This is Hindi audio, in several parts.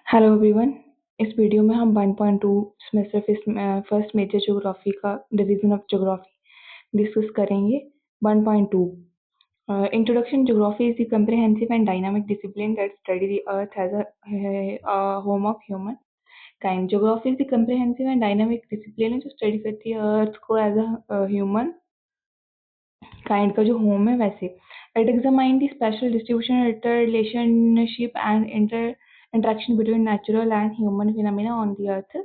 Hello everyone. इस वीडियो में हम 1.2 सेमेस्टर फर्स्ट मेजर ज्योग्राफी का डिवीजन ऑफ ज्योग्राफी डिस्कस करेंगे। 1.2 introduction geography is the comprehensive and dynamic discipline that study the earth as a home of human kind. Geography is the comprehensive and dynamic discipline जो स्टडी करती है अर्थ को एज अ ह्यूमन काइंड का जो होम है वैसे। It examine the special distribution relationship and interaction between natural and human phenomena on the earth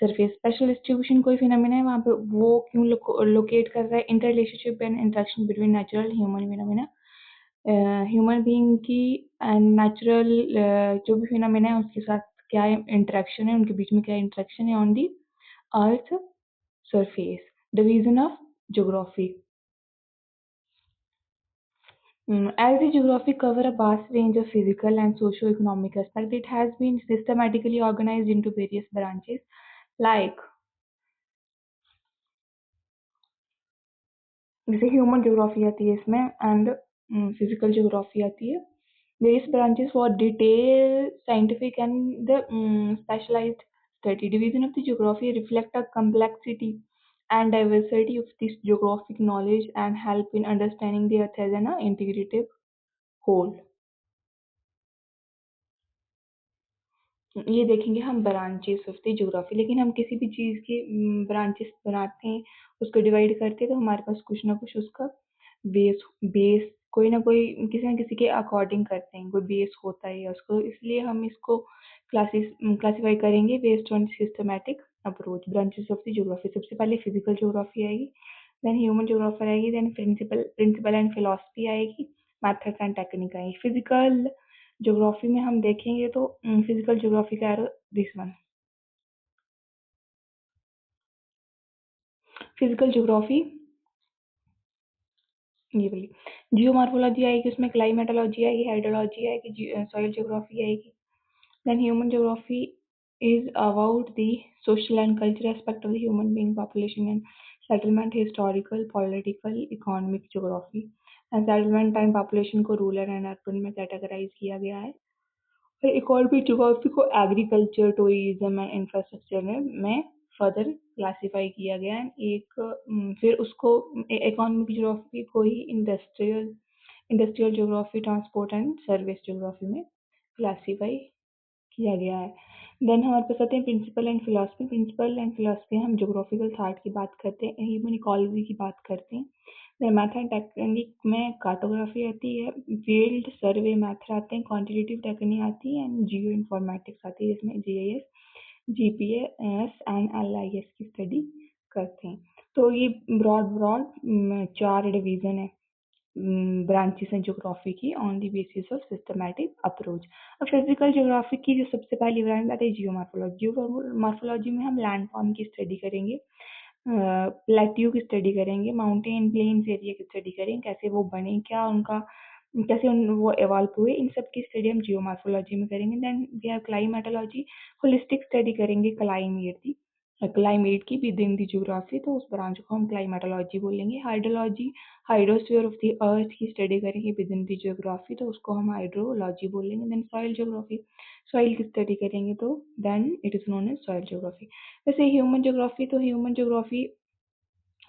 surface. Special distribution कोई फिनोमेना है वहाँ पे वो क्यों लोकेट कर रहा है, inter relationship and interaction between natural human phenomena, human being की एंड नेचुरल जो भी फिनोमेना है उसके साथ क्या इंटरेक्शन है, उनके बीच में क्या इंटरेक्शन है on the earth surface. Division of geography. As the geography cover a vast range of physical and socio-economic aspects, it has been systematically organized into various branches like जैसे ह्यूमन ज्योग्राफी आती है इसमें एंड फिजिकल ज्योग्राफी आती है। Various branches for detailed scientific and the specialized study. Division of the geography reflect a complexity and diversity of this geographic knowledge and help in understanding the earth as an integrative whole. ये देखेंगे हम ब्रांचेस ऑफ द ज्योग्राफी। लेकिन हम किसी भी चीज़ की ब्रांचेस बनाते हैं, उसको डिवाइड करते हैं तो हमारे पास कुछ ना कुछ उसका बेस बेस कोई ना कोई किसी न किसी के अकॉर्डिंग करते हैं, कोई बेस होता है उसको, इसलिए हम इसको क्लासीफाई करेंगे based on systematic approach. Branches of the geography, सबसे पहले फिजिकल ज्योग्राफी आएगी, देन ह्यूमन ज्योग्राफर आएगी, देन प्रिंसिपल एंड फिलोसफी आएगी, मैथड्स एंड टेक्निक आएगी। फिजिकल ज्योग्राफी में हम देखेंगे तो फिजिकल ज्योग्राफी का arrow this one. Physical geography ये वाली जियोमॉर्फोलॉजी आएगी, उसमें क्लाइमेटोलॉजी आएगी, हाइड्रोलॉजी आएगी, सॉइल ज्योग्राफी आएगी। Then human geography is about the social and cultural aspect of the human being, population and settlement, historical, political, economic geography। and settlement and population को रूरल एंड अर्बन में कैटेगराइज किया गया है। इकोनॉमिक ज्योग्राफी को एग्रीकल्चर, टूरिज्म एंड इंफ्रास्ट्रक्चर में फर्दर क्लासीफाई किया गया है। फिर उसको इकोनॉमिक ज्योग्राफी को ही industrial geography, transport and service geography में क्लासीफाई किया गया है। देन हमारे पास आते हैं principle and philosophy. Principle and philosophy हम ज्योग्राफिकल थॉट की बात करते हैं, ह्यूमन इकोलॉजी की बात करते हैं। मैथड टेक्निक में कार्टोग्राफी आती है, फील्ड सर्वे मैथड आते हैं, क्वांटिटेटिव टेक्निक आती है एंड जियो इन्फॉर्मेटिक्स आती है, जिसमें जीआईएस, जीपीएस एंड एलआईएस की स्टडी करते हैं। तो ये ब्रॉड 4 डिवीजन है ब्रांचेस हैं ज्योग्राफी की on the basis of systematic approach. अब फिजिकल ज्योग्राफी की जो सबसे पहली ब्रांच आती है जियोमॉर्फोलॉजी। जियोमॉर्फोलॉजी में हम लैंड फॉर्म की स्टडी करेंगे, प्लेट्यू की स्टडी करेंगे, माउंटेन प्लेन्स एरिया की स्टडी करेंगे, कैसे वो बने, क्या उनका कैसे वो इवॉल्व हुए, इन सब की स्टडी हम जियोमॉर्फोलॉजी में करेंगे। Then we have climatology, holistic study करेंगे क्लाइमेट की विद इन दी ज्योग्राफी, तो उस ब्रांच को हम क्लाइमेटोलॉजी बोलेंगे। Hydrology, hydrosphere of the earth की स्टडी करेंगे विद इन दी ज्योग्राफी, तो उसको हम हाइड्रोलॉजी बोलेंगे। देन सॉइल ज्योग्राफी, सॉइल की स्टडी करेंगे तो then it is known as soil geography. वैसे ह्यूमन ज्योग्राफी, तो human geography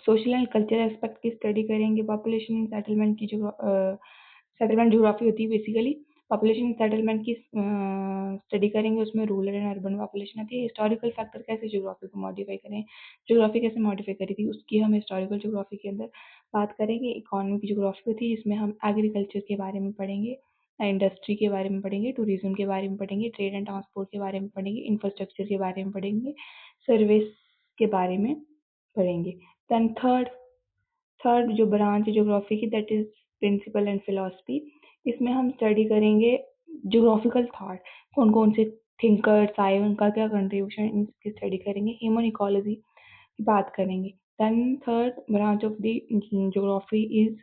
social and cultural aspect की स्टडी करेंगे। पॉपुलेशन एंड सेटलमेंट की सेटलमेंट ज्योग्राफी होती है बेसिकली। पॉपुलेशन सेटलमेंट की स्टडी करेंगे, उसमें रूरल एंड अर्बन पॉपुलेशन आती है। हिस्टोरिकल फैक्टर कैसे ज्योग्राफी को मॉडिफाई करें, ज्योग्राफी कैसे मॉडिफाई करी थी, उसकी हम हिस्टोरिकल ज्योग्राफी के अंदर बात करेंगे। इकोनॉमिक ज्योग्राफी होती है जिसमें हम एग्रीकल्चर के बारे में पढ़ेंगे, इंडस्ट्री के बारे में पढ़ेंगे, टूरिज्म के बारे में पढ़ेंगे, ट्रेड एंड ट्रांसपोर्ट के बारे में पढ़ेंगे, इंफ्रास्ट्रक्चर के बारे में पढ़ेंगे, सर्विस के बारे में पढ़ेंगे। देन थर्ड जो ब्रांच है ज्योग्राफी की, that is principle and philosophy. इसमें हम स्टडी करेंगे ज्योग्राफिकल थॉट, कौन कौन से थिंकर्स आए, उनका क्या कंट्रीब्यूशन, इनकी स्टडी करेंगे। ह्यूमन इकोलॉजी की बात करेंगे। Then third branch of the geography is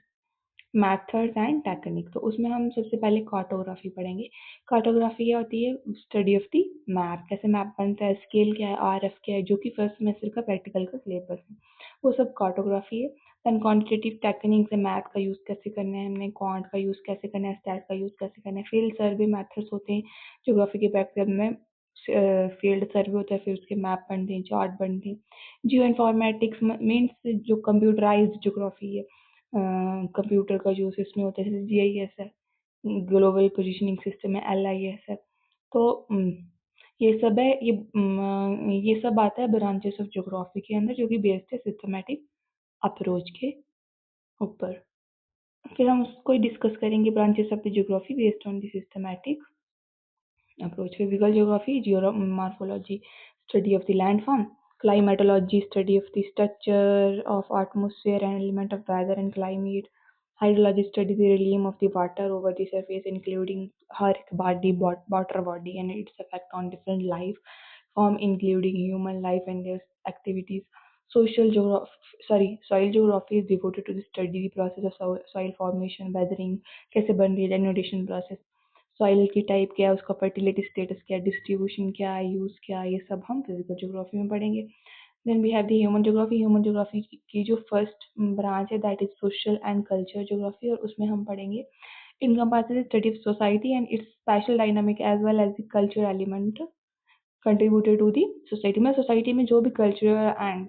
methods and technique, तो उसमें हम सबसे पहले कार्टोग्राफी पढ़ेंगे। कार्टोग्राफी क्या होती है, स्टडी ऑफ द मैप, कैसे मैप बनता है, स्केल क्या है, आरएफ क्या है, जो कि फर्स्ट सेमेस्टर का प्रैक्टिकल का सिलेबस है, वो सब कार्टोग्राफी है। देन क्वांटिटेटिव टेक्निक से मैप का यूज़ कैसे करना है, हमने क्वांट का यूज़ कैसे करना है, स्टैट का यूज़ कैसे करना है। फील्ड सर्वे मैथड्स होते हैं ज्योग्राफी के बैकग्राउंड में, फील्ड सर्वे होता है, फिर उसके मैप बनते हैं, चार्ट बनते हैं। जियो इन्फॉर्मेटिक्स मीन्स जो कंप्यूटराइज्ड ज्योग्राफी है, कंप्यूटर का जो सिस्टम होता है, जैसे GIS है, ग्लोबल पोजिशनिंग सिस्टम है, LIS है। तो ये सब है, ये सब आता है ब्रांचेस ऑफ ज्योग्राफी के अंदर, जो कि बेस्ड है सिस्टमेटिक अप्रोच के ऊपर। फिर हम उसको डिस्कस करेंगे, branches of the geography based on the systematic approach. Physical geography, geomorphology, study of the landform. Climatology, study of the structure of atmosphere and element of weather and climate. Hydrology, study the realm of the water over the surface, including earth body, water body, and its effect on different life form, including human life and their activities. Soil geography is devoted to the study the process of soil formation, weathering, कैसे बन रही है, denudation process, सॉइल की टाइप क्या है, उसका फर्टिलिटी स्टेटस क्या है, डिस्ट्रीब्यूशन क्या है, यूज क्या है, ये सब हम फिजिकल ज्योग्राफी में पढ़ेंगे। Then we have the human geography. Human geography की जो फर्स्ट ब्रांच है that is social and culture geography, और उसमें हम पढ़ेंगे encompasses study of society and its special dynamic as well as the cultural element contributed to the society। में सोसाइटी में जो भी कल्चरल एंड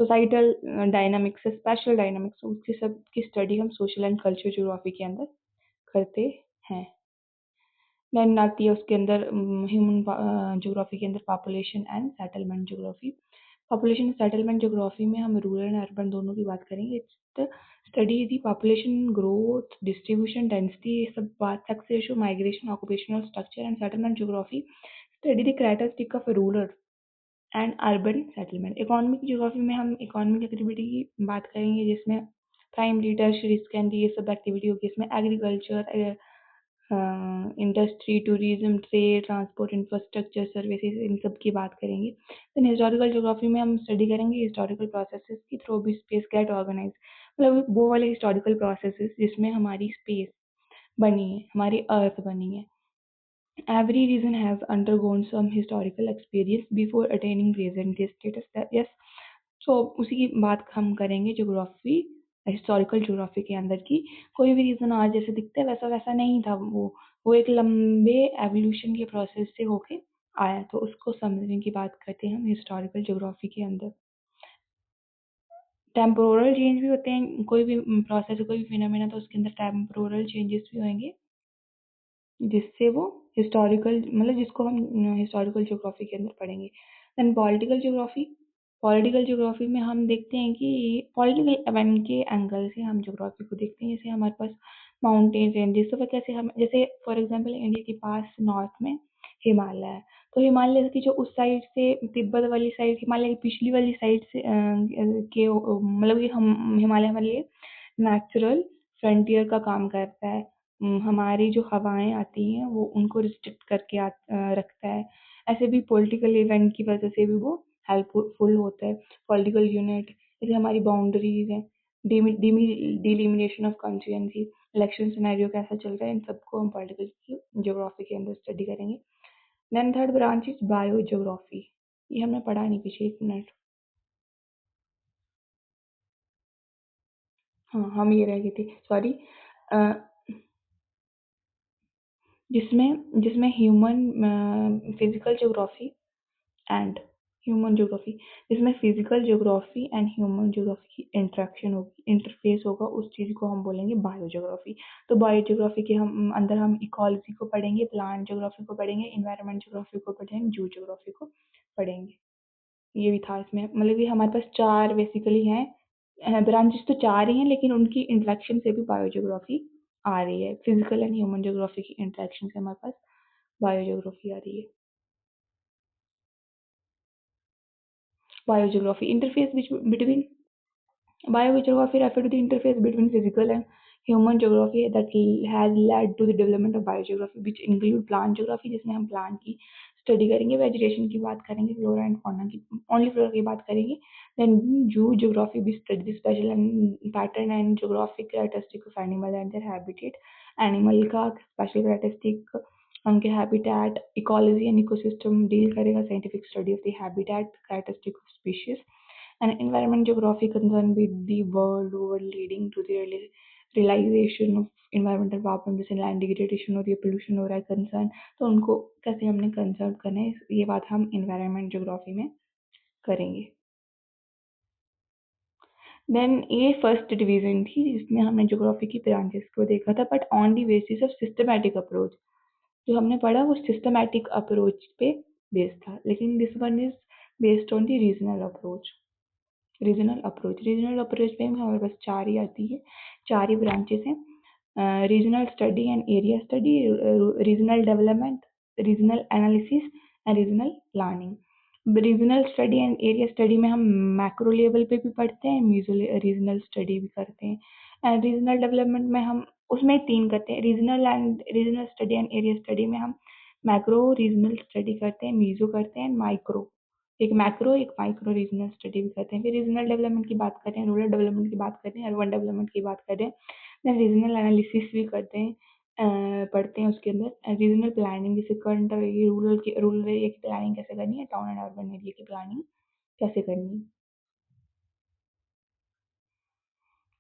सोसाइटल डायनामिक्स है, स्पेशल डायनामिक्स, उसकी सब की स्टडी हम सोशल एंड कल्चर ज्योग्राफी के अंदर करते हैं। देन आती है उसके अंदर ह्यूमन ज्योग्राफी के अंदर population and settlement geography. Population and settlement geography में हम रूरल एंड अर्बन दोनों की बात करेंगे। It's the study the population growth, distribution, density, ये सब बात, sex ratio, migration, occupational structure. And settlement geography study the characteristic of rural and urban settlement. Economic geography में हम इकोनॉमिक एक्टिविटी की बात करेंगे, जिसमें प्राइमरी, टर्शियरी, सेकेंडरी, ये सब एक्टिविटी होगी। इसमें agriculture, industry, tourism, trade, transport, infrastructure, services, इन सब की बात करेंगे। देन हिस्टोरिकल ज्योग्राफी में हम स्टडी करेंगे हिस्टोरिकल प्रोसेसेस की थ्रू भी स्पेस गेट ऑर्गेनाइज, मतलब वो वाले हिस्टोरिकल प्रोसेसेस जिसमें हमारी स्पेस बनी है, हमारी अर्थ बनी है। Every region has undergone some historical experience before attaining present day status. Yes, so उसी की बात हम करेंगे ज्योग्राफी, हिस्टोरिकल ज्योग्राफी के अंदर की। कोई भी रीजन आज जैसे दिखता है वैसा वैसा नहीं था, वो एक लंबे एवोल्यूशन के प्रोसेस से होके आया, तो उसको समझने की बात करते हैं हम हिस्टोरिकल ज्योग्राफी के अंदर। टेम्पोरल चेंज भी होते हैं, कोई भी प्रोसेस, कोई भी फिनोमेना, तो उसके अंदर टेम्पोरल चेंजेस भी होंगे, जिससे वो हिस्टोरिकल, मतलब जिसको हम हिस्टोरिकल ज्योग्राफी के अंदर पढ़ेंगे। Then political geography. Political geography में हम देखते हैं कि पॉलिटिकल इवेंट के एंगल से हम ज्योग्राफी को देखते हैं। जैसे हमारे पास माउंटेन रेंजेस, तो कैसे हम, जैसे फॉर एग्जांपल इंडिया के पास नॉर्थ में हिमालय है, तो हिमालय की जो उस साइड से तिब्बत वाली साइड, हिमालय की पिछली वाली साइड से के मतलब कि हम हिमालय हमारे लिए नेचुरल फ्रंटियर का काम करता है। हमारी जो हवाएं आती हैं वो उनको रिस्ट्रिक्ट करके रखता है। ऐसे भी पॉलिटिकल इवेंट की वजह से भी वो हेल्पफुल होता है। पॉलिटिकल यूनिट, जैसे हमारी बाउंड्रीज हैं, डिलिमिनेशन ऑफ कॉन्स्टिट्यूएंसी, इलेक्शन सिनेरियो कैसा चल रहा है, इन सबको हम पॉलिटिकल ज्योग्राफी के अंदर स्टडी करेंगे। Then third branch is biogeography. ये हमने पढ़ा नहीं पीछे, एक मिनट, हाँ हम ये रह गए थे, सॉरी। जिसमें जिसमें human physical geography and human geography, जिसमें physical geography and human geography की इंटरेक्शन होगी, इंटरफेस होगा, उस चीज़ को हम बोलेंगे बायो ज्योग्राफी। तो बायो ज्योग्राफी के हम अंदर हम इकोलॉजी को पढ़ेंगे, प्लांट ज्योग्राफी को पढ़ेंगे, इन्वायरमेंट ज्योग्राफी को पढ़ेंगे, जू ज्योग्राफी को पढ़ेंगे। ये भी था इसमें, मतलब कि हमारे पास चार बेसिकली हैं, ब्रांचेस तो चार ही हैं, लेकिन उनकी इंटरेक्शन से भी बायो ज्योग्राफी आ रही है। फिजिकल एंड ह्यूमन ज्योग्राफी की इंटरेक्शन से हमारे पास बायो ज्योग्राफी आ रही है। Bio geography interface between, biogeography refer to the interface between physical and human geography that has led to the development of biogeography, which include plant geography, जिसमें हम प्लांट की स्टडी करेंगे, वेजिटेशन की बात करेंगे, फ्लोरा एंड फौना की, ओनली फ्लोरा की बात करेंगे। देन जू ज्योग्राफी भी study the special and pattern and geographic characteristic of animal and their habitat. Animal का स्पेशल कैरेक्टरिस्टिक, उनके habitat, ecology and ecosystem deal करेगा, scientific study of the habitat characteristic of species. And environment geography concerned with the world over leading to the realisation of environmental problem, जैसे लैंड डिग्रेडेशन हो रही है, पोल्यूशन हो रहा है, कंसर्न, तो उनको कैसे हमने कंसर्न करना है, ये बात हम इन्वायरमेंट ज्योग्राफी में करेंगे। देन ये फर्स्ट डिवीजन थी जिसमें हमने ज्योग्राफी की ब्रांचेस को देखा था, but on the basis of systematic approach. जो हमने पढ़ा वो सिस्टमैटिक अप्रोच पे बेस्ड था, लेकिन this one is based on the regional approach. Regional approach में हमारे पास चार ही आती है, चार ही ब्रांचेस हैं। Regional study and area study, regional development, regional analysis and regional planning. Regional study and area study में हम मैक्रो लेवल पे भी पढ़ते हैं, मीजो रीजनल स्टडी भी करते हैं। एंड रीजनल डेवलपमेंट में हम उसमें तीन करते हैं, regional study and area study में हम मैक्रो रीजनल स्टडी करते हैं, मीजो करते हैं, माइक्रो, एक मैक्रो एक माइक्रो रीजनल स्टडी भी करते हैं। फिर रीजनल डेवलपमेंट की बात करें, रूरल डेवलपमेंट की बात करें, अर्बन डेवलपमेंट की बात करें, देन रीजनल एनालिसिस भी करते हैं, पढ़ते हैं उसके अंदर। रीजनल प्लानिंग, जैसे करंट रूरल एरिया की प्लानिंग कैसे करनी है, टाउन एंड अर्बन एरिया की प्लानिंग कैसे करनी है।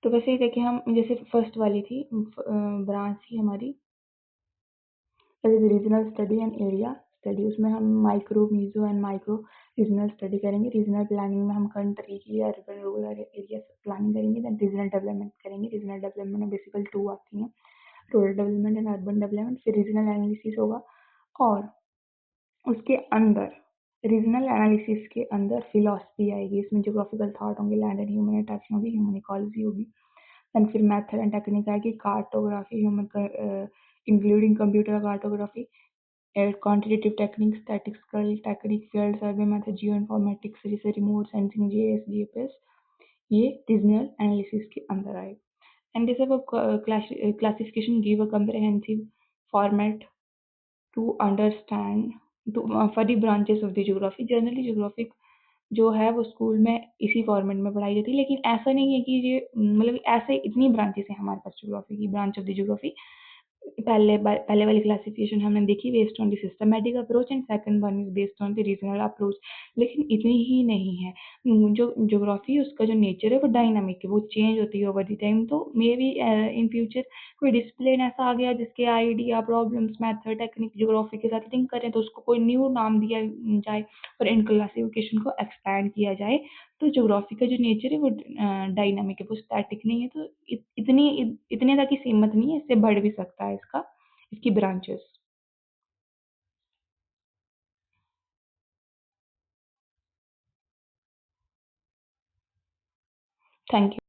तो वैसे ही देखिए, हम जैसे फर्स्ट वाली थी ब्रांच थी हमारी regional study and area study, उसमें हम micro meso and micro regional study करेंगे। रीजनल प्लानिंग में हम कंट्री की अर्बन रूरल एरिया प्लानिंग करेंगे। देन रीजनल डेवलपमेंट करेंगे। रीजनल डेवलपमेंट में बेसिकली टू आती हैं, rural development and urban development. फिर रीजनल एनालिसिस होगा, और उसके अंदर रीजनल एनालिसिस के अंदर फिलॉसफी आएगी, इसमें जोग्राफिकल थॉट होंगे, लैंड एंड ह्यूमन इंटरेक्शन होगी, ह्यूमन इकोलॉजी होगी। एंड फिर मेथड एंड टेक्निक आएगी, cartography, human including computer cartography, quantitative technique, statistical technique, field survey method, geo informatics जैसे रिमोट सेंसिंग, जीएस, जीपीएस, ये रीजनल एनालिसिस के अंदर आएगा। And this classification give a comprehensive format to understand for the branches of the geography। Generally geographic जो है वो स्कूल में इसी फॉर्मेट में पढ़ाई जाती है, लेकिन ऐसा नहीं है कि ये मतलब ऐसे इतनी ब्रांचेस हैं हमारे पास ज्योग्राफी की, ब्रांच ऑफ द ज्योग्राफी। पहले वाली क्लासिफिकेशन हमने देखी based on the systematic approach, and second one is based on the regional approach, लेकिन इतनी ही नहीं है। जो ज्योग्राफी उसका जो नेचर है वो डायनामिक है, वो चेंज होती है ओवर द टाइम। तो मे बी इन फ्यूचर कोई डिसिप्लिन ऐसा आ गया जिसके idea, problems, method, technique geography के साथ लिंक करें, तो उसको कोई न्यू नाम दिया जाए और इन क्लासिफिकेशन को एक्सपैंड किया जाए। तो ज्योग्राफी का जो नेचर है वो डायनामिक है, वो स्टैटिक नहीं है। तो इतने तक ही सीमित नहीं है, इससे बढ़ भी सकता है इसका, इसकी ब्रांचेस। Thank you.